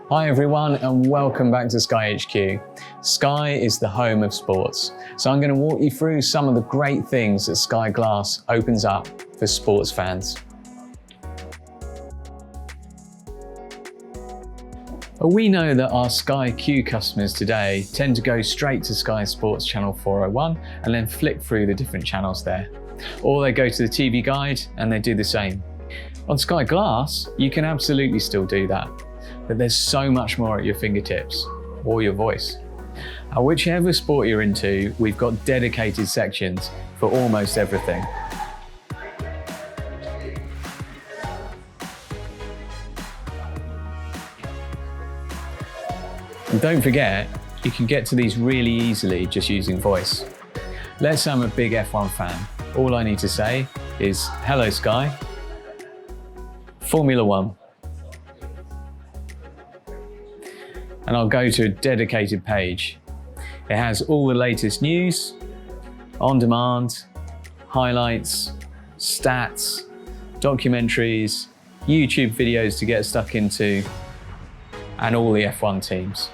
Hi everyone and welcome back to Sky HQ. Sky is the home of sports, so I'm going to walk you through some of the great things that Sky Glass opens up for sports fans. We know that our Sky Q customers today tend to go straight to Sky Sports Channel 401 and then flick through the different channels there. Or they go to the TV guide and they do the same. On Sky Glass, you can absolutely still do that, but there's so much more at your fingertips, or your voice. Whichever sport you're into, we've got dedicated sections for almost everything. And don't forget, you can get to these really easily just using voice. Let's say I'm a big F1 fan. All I need to say is, "Hello Sky, Formula One." And I'll go to a dedicated page. It has all the latest news, on demand, highlights, stats, documentaries, YouTube videos to get stuck into, and all the F1 teams.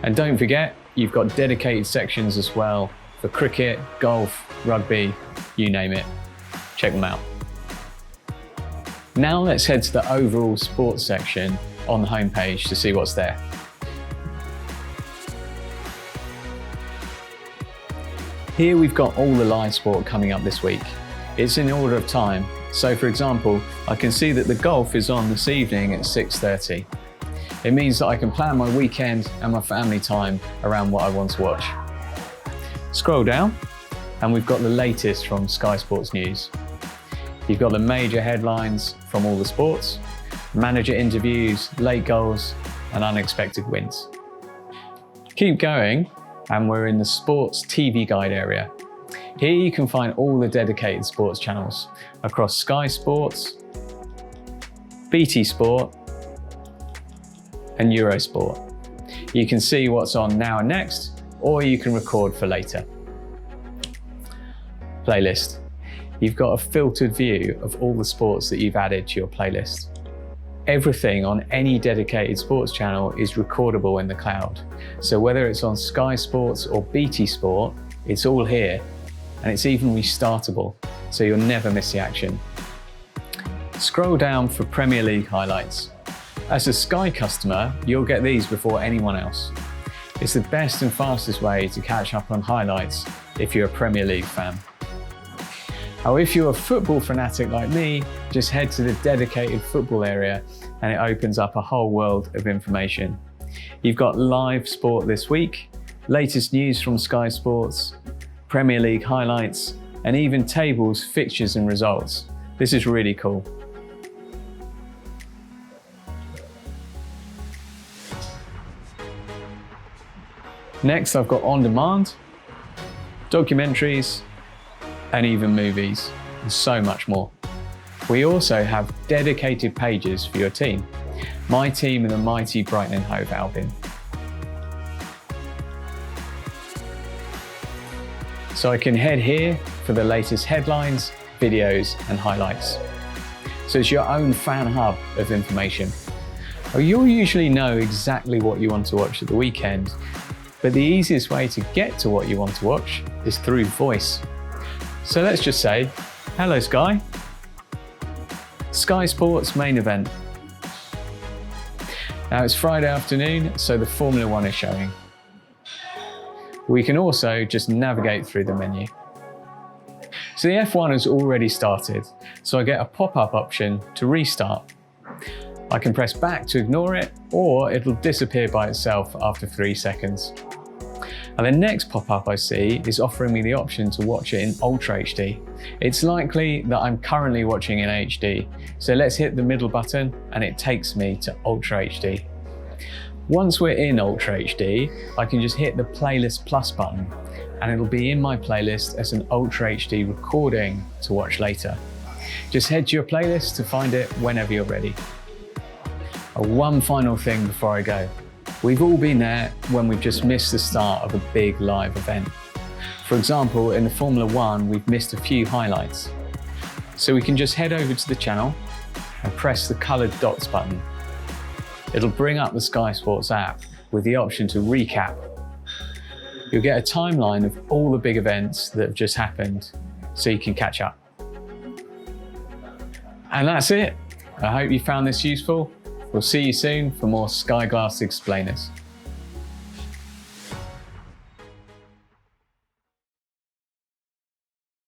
And don't forget, you've got dedicated sections as well for cricket, golf, rugby, you name it. Check them out. Now let's head to the overall sports section on the homepage to see what's there. Here we've got all the live sport coming up this week. It's in order of time. So for example, I can see that the golf is on this evening at 6:30. It means that I can plan my weekend and my family time around what I want to watch. Scroll down and we've got the latest from Sky Sports News. You've got the major headlines from all the sports, manager interviews, late goals and unexpected wins. Keep going and we're in the sports TV guide area. Here you can find all the dedicated sports channels across Sky Sports, BT Sport and Eurosport. You can see what's on now and next, or you can record for later. Playlist. You've got a filtered view of all the sports that you've added to your playlist. Everything on any dedicated sports channel is recordable in the cloud. So whether it's on Sky Sports or BT Sport, it's all here. And it's even restartable, so you'll never miss the action. Scroll down for Premier League highlights. As a Sky customer, you'll get these before anyone else. It's the best and fastest way to catch up on highlights if you're a Premier League fan. Now, if you're a football fanatic like me, just head to the dedicated football area and it opens up a whole world of information. You've got live sport this week, latest news from Sky Sports, Premier League highlights, and even tables, fixtures and results. This is really cool. Next, I've got on demand, documentaries, and even movies, and so much more. We also have dedicated pages for your team. My team are the mighty Brighton and Hove Albion. So I can head here for the latest headlines, videos, and highlights. So it's your own fan hub of information. You'll usually know exactly what you want to watch at the weekend, but the easiest way to get to what you want to watch is through voice. So let's just say, "Hello Sky, Sky Sports main event." Now it's Friday afternoon, so the Formula One is showing. We can also just navigate through the menu. So the F1 has already started, so I get a pop-up option to restart. I can press back to ignore it, or it'll disappear by itself after 3 seconds. And the next pop-up I see is offering me the option to watch it in Ultra HD. It's likely that I'm currently watching in HD, so let's hit the middle button and it takes me to Ultra HD. Once we're in Ultra HD, I can just hit the Playlist Plus button and it'll be in my playlist as an Ultra HD recording to watch later. Just head to your playlist to find it whenever you're ready. One final thing before I go. We've all been there when we've just missed the start of a big live event. For example, in the Formula One, we've missed a few highlights. So we can just head over to the channel and press the coloured dots button. It'll bring up the Sky Sports app with the option to recap. You'll get a timeline of all the big events that have just happened so you can catch up. And that's it. I hope you found this useful. We'll see you soon for more Sky Glass Explainers.